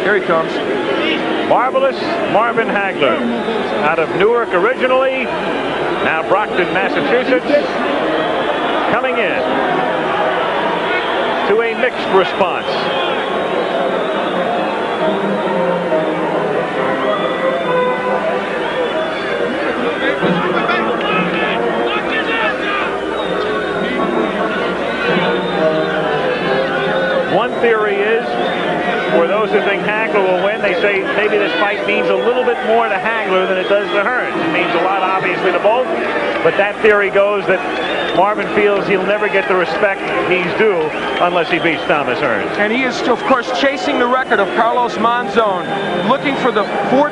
Here he comes. Marvelous Marvin Hagler, out of Newark originally, now Brockton, Massachusetts, coming in to a mixed response. One theory is, for those who think Hagler will win, they say maybe this fight means a little bit more to Hagler than it does to Hearns. It means a lot, obviously, to both, but that theory goes that Marvin feels he'll never get the respect he's due unless he beats Thomas Hearns. And he is, of course, chasing the record of Carlos Monzon, looking for the 14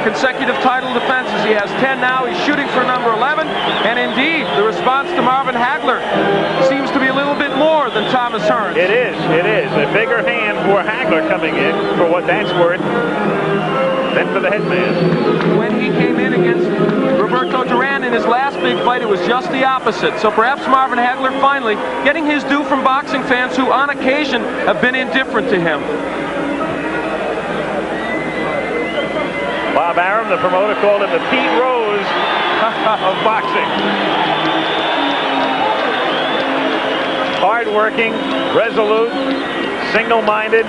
consecutive title defenses. He has 10 now. He's shooting for number 11. And indeed, the response to Marvin Hagler seems to be a little bit more than Thomas Hearns. It is. It is. A bigger hand for Hagler coming in, for what that's worth, than for the headman. When he came in against Roberto Duran in his last big fight, it was just the opposite. So perhaps Marvin Hagler finally getting his due from boxing fans who on occasion have been indifferent to him. Bob Arum, the promoter, called him the Pete Rose of boxing. Hard-working, resolute, single-minded,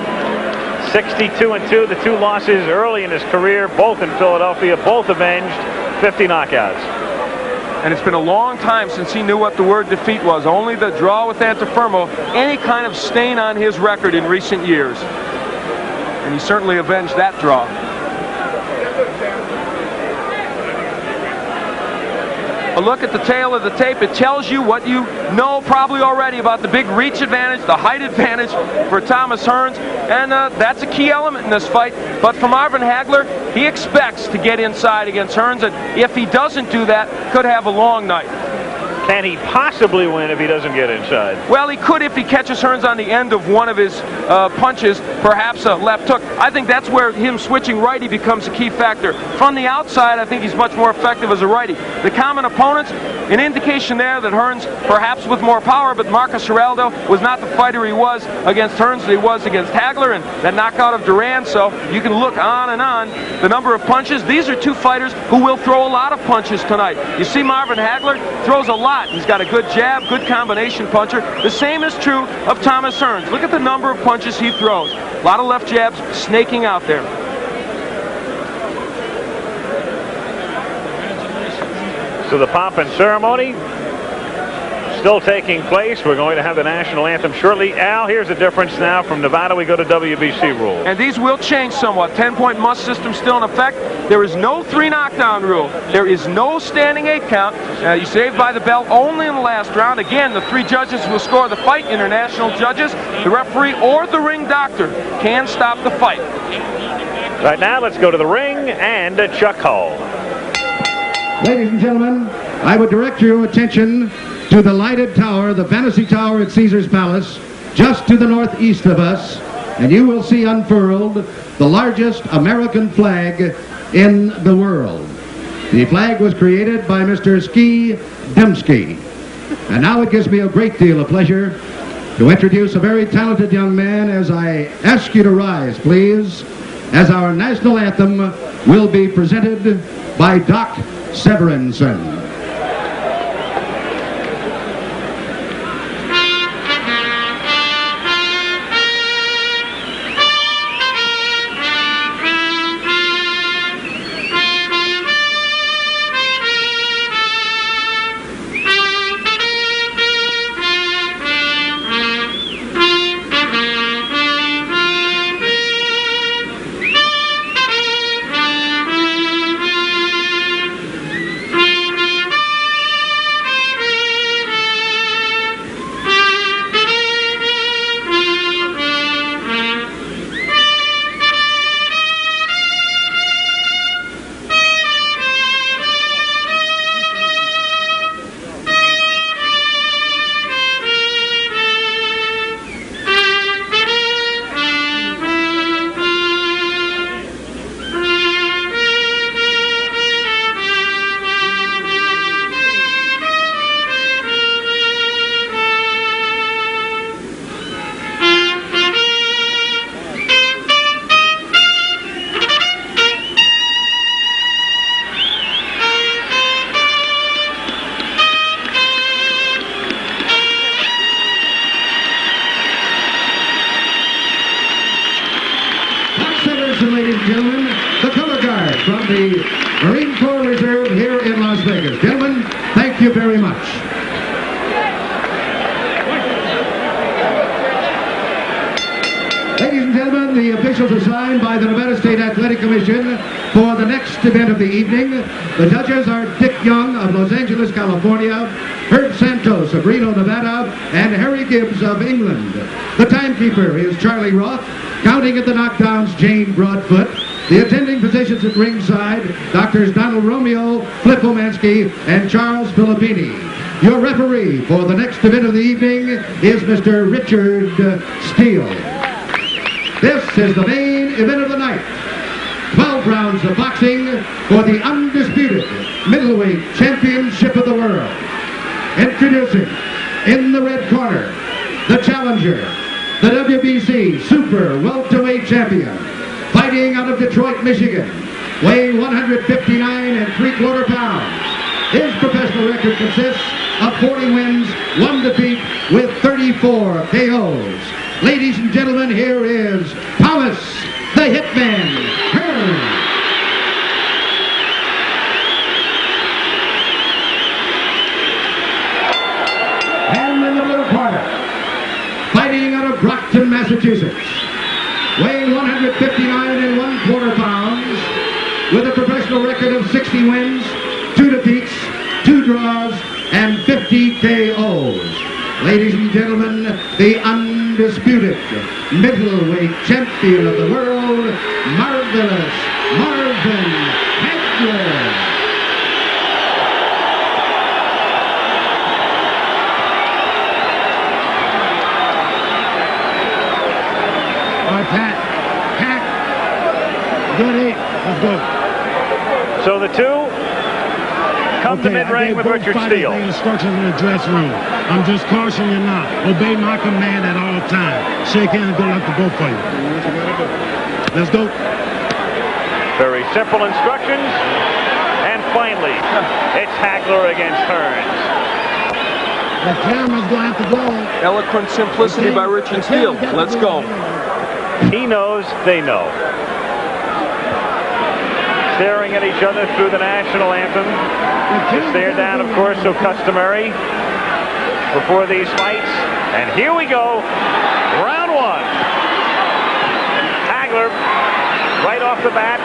62-2. The two losses early in his career, both in Philadelphia, both avenged, 50 knockouts. And it's been a long time since he knew what the word defeat was. Only the draw with Antifermo, any kind of stain on his record in recent years. And he certainly avenged that draw. A look at the tail of the tape, it tells you what you know probably already about the big reach advantage, the height advantage for Thomas Hearns, and that's a key element in this fight. But for Marvin Hagler, he expects to get inside against Hearns, and if he doesn't do that, could have a long night. Can he possibly win if he doesn't get inside? Well, he could if he catches Hearns on the end of one of his punches, perhaps a left hook. I think that's where him switching righty becomes a key factor. From the outside, I think he's much more effective as a righty. The common opponents, an indication there that Hearns, perhaps with more power, but Marcus Geraldo was not the fighter he was against Hearns that he was against Hagler, and that knockout of Duran. So you can look on and on. The number of punches, these are two fighters who will throw a lot of punches tonight. You see Marvin Hagler throws a lot. He's got a good jab, good combination puncher. The same is true of Thomas Hearns. Look at the number of punches he throws. A lot of left jabs snaking out there. So the pomp and ceremony still taking place. We're going to have the national anthem shortly. Al, here's the difference now. From Nevada, we go to WBC rules. And these will change somewhat. 10-point must system still in effect. There is no 3 knockdown rule. There is no standing 8 count. You saved by the bell only in the last round. Again, the 3 judges will score the fight. International judges, the referee, or the ring doctor can stop the fight. Right now, let's go to the ring and Chuck Hull. Ladies and gentlemen, I would direct your attention to the lighted tower, the Fantasy Tower at Caesar's Palace, just to the northeast of us, and you will see unfurled the largest American flag in the world. The flag was created by Mr. Ski Dembski. And now it gives me a great deal of pleasure to introduce a very talented young man as I ask you to rise, please, as our national anthem will be presented by Doc Severinsen. gentlemen, the color guard from the Marine Corps Reserve here in Las Vegas. Gentlemen, thank you very much. Ladies and gentlemen, the officials assigned by the Nevada State Athletic Commission for the next event of the evening. The judges are Dick Young of Los Angeles, California, Herb Santos of Reno, Nevada, and Harry Gibbs of England. The timekeeper is Charlie Roth. Counting at the knockdowns, Jane Broadfoot. The attending physicians at ringside, Doctors Donald Romeo, Flip Omansky, and Charles Filippini. Your referee for the next event of the evening is Mr. Richard Steele. This is the main event of the night. 12 rounds of boxing for the undisputed middleweight championship of the world. Introducing, in the red corner, the challenger, the WBC Super Welterweight Champion, fighting out of Detroit, Michigan, weighing 159 3/4 pounds. His professional record consists of 40 wins, 1 defeat, with 34 KOs. Ladies and gentlemen, here is Thomas the Hitman Hearns. And in the blue corner, fighting out of Brockton, Massachusetts, weighing 159 1/4 pounds, with a professional record of 60 wins, 2 defeats, 2 draws, and 50 KOs. Ladies and gentlemen, the undisputed middleweight champion of the world, Marvelous Marvin Hagler. All right, Pat. Good 8. Let's go. So the two come to mid-ring with Richard Steele. Instructions in the dressing room. I'm just cautioning you now. Obey my command at all times. Shake hands and good luck to both for you. Let's go. Very simple instructions. And finally, it's Hagler against Hearns. The camera's going to have to go. Eloquent simplicity by Richard Steele. Let's go. He knows, they know. Staring at each other through the national anthem. To stare down, of course, so customary before these fights. And here we go. Round 1. Hagler, right off the bat,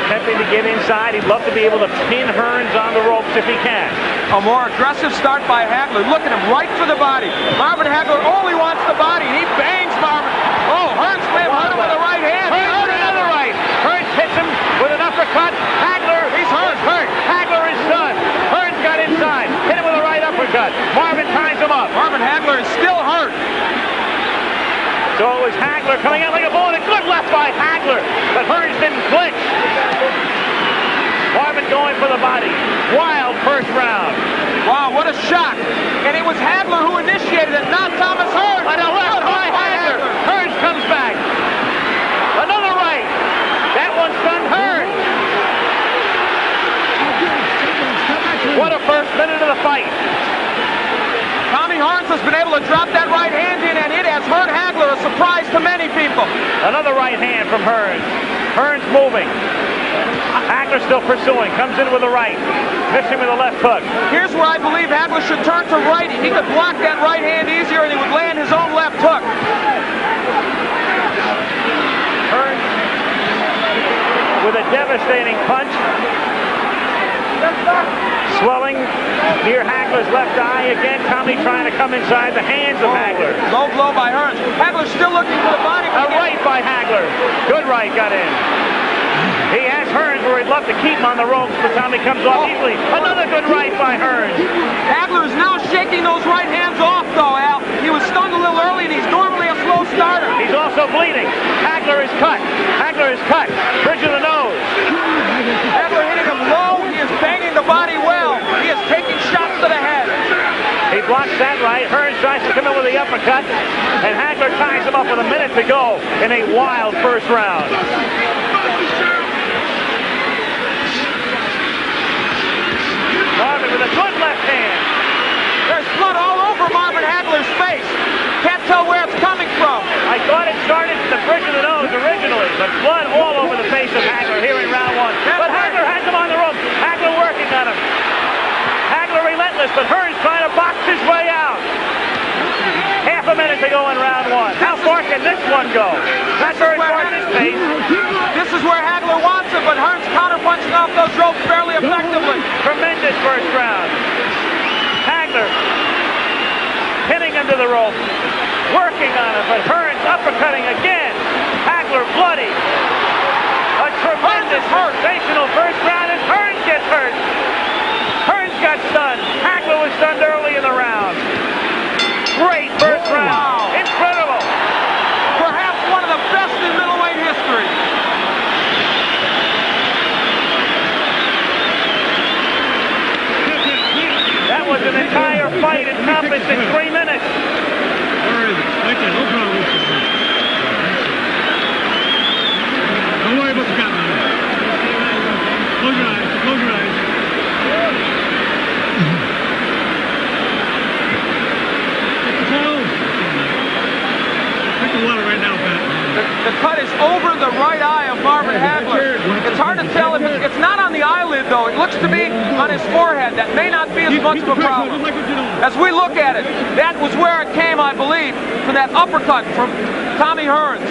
attempting to get inside. He'd love to be able to pin Hearns on the ropes if he can. A more aggressive start by Hagler. Look at him, right for the body. Marvin Hagler only wants the body. He bangs Marvin. Oh, Hearns may have hurt him with the right hand. Hearns with another right. Hearns hits him with an uppercut. Hagler, he's hurt. Hagler is done. Hearns got inside. Hit him with a right uppercut. Marvin ties him up. Marvin Hagler is still hurt. So it was Hagler coming out like a bullet. A good left by Hagler, but Hearns didn't flinch. Marvin going for the body. Wild first round. Wow, what a shock. And it was Hagler who initiated it, not Thomas Hearns. On the left by Hagler. Hearns comes back. Another right. That one stunned Hearns. What a first minute of the fight. Tommy Hearns has been able to drop that right hand in, and it has hurt Hagler, a surprise to many people. Another right hand from Hearns. Hearns moving. Hagler still pursuing. Comes in with a right. Missing with a left hook. Here's where I believe Hagler should turn to righty. He could block that right hand easier, and he would land his own left hook. Hearns with a devastating punch. Swelling near Hagler's left eye. Again, Tommy trying to come inside the hands of Hagler. Low blow by Hearns. Hagler still looking for the body. A right by Hagler. Good right got in. He has Hearns where he'd love to keep him on the ropes, but Tommy comes off easily. Another good right by Hearns. Hagler is now shaking those right hands off, though, Al. He was stunned a little early, and he's normally a slow starter. He's also bleeding. Hagler is cut. Hagler is cut. Bridge of the nose. Hagler hitting him low. He is banging the body well. He is taking shots to the head. He blocks that right. Hearns tries to come in with the uppercut, and Hagler ties him up with a minute to go in a wild first round. Marvin with a good left hand. There's blood all over Marvin Hagler's face. Can't tell where it's coming from. I thought it started at the bridge of the nose originally, but blood all over but Hearns trying to box his way out. Half a minute to go in round one. How far can this one go? Not very far at his pace. This is where Hagler wants it, but Hearns counterpunching off those ropes fairly effectively. Tremendous first round. Hagler pinning him to the rope, working on it, but Hearns uppercutting again. Hagler bloody. A tremendous, sensational first round, and Hearns gets hurt. Hearns got stunned. Hagler was stunned early in the round. Great first round. Wow. Incredible. Perhaps one of the best in middleweight history. That was an entire fight encompassed in 3 minutes. Where is it? Right there. No problem. Don't worry about the cat, man. Close your eyes. Close your eyes. Drink the water right now, Pat. The cut is over the right eye of Marvin Hagler. It's hard to tell if it's not on the eyelid, though. It looks to be on his forehead. That may not be as much of a problem. As we look at it, that was where it came, I believe, from that uppercut from Tommy Hearns.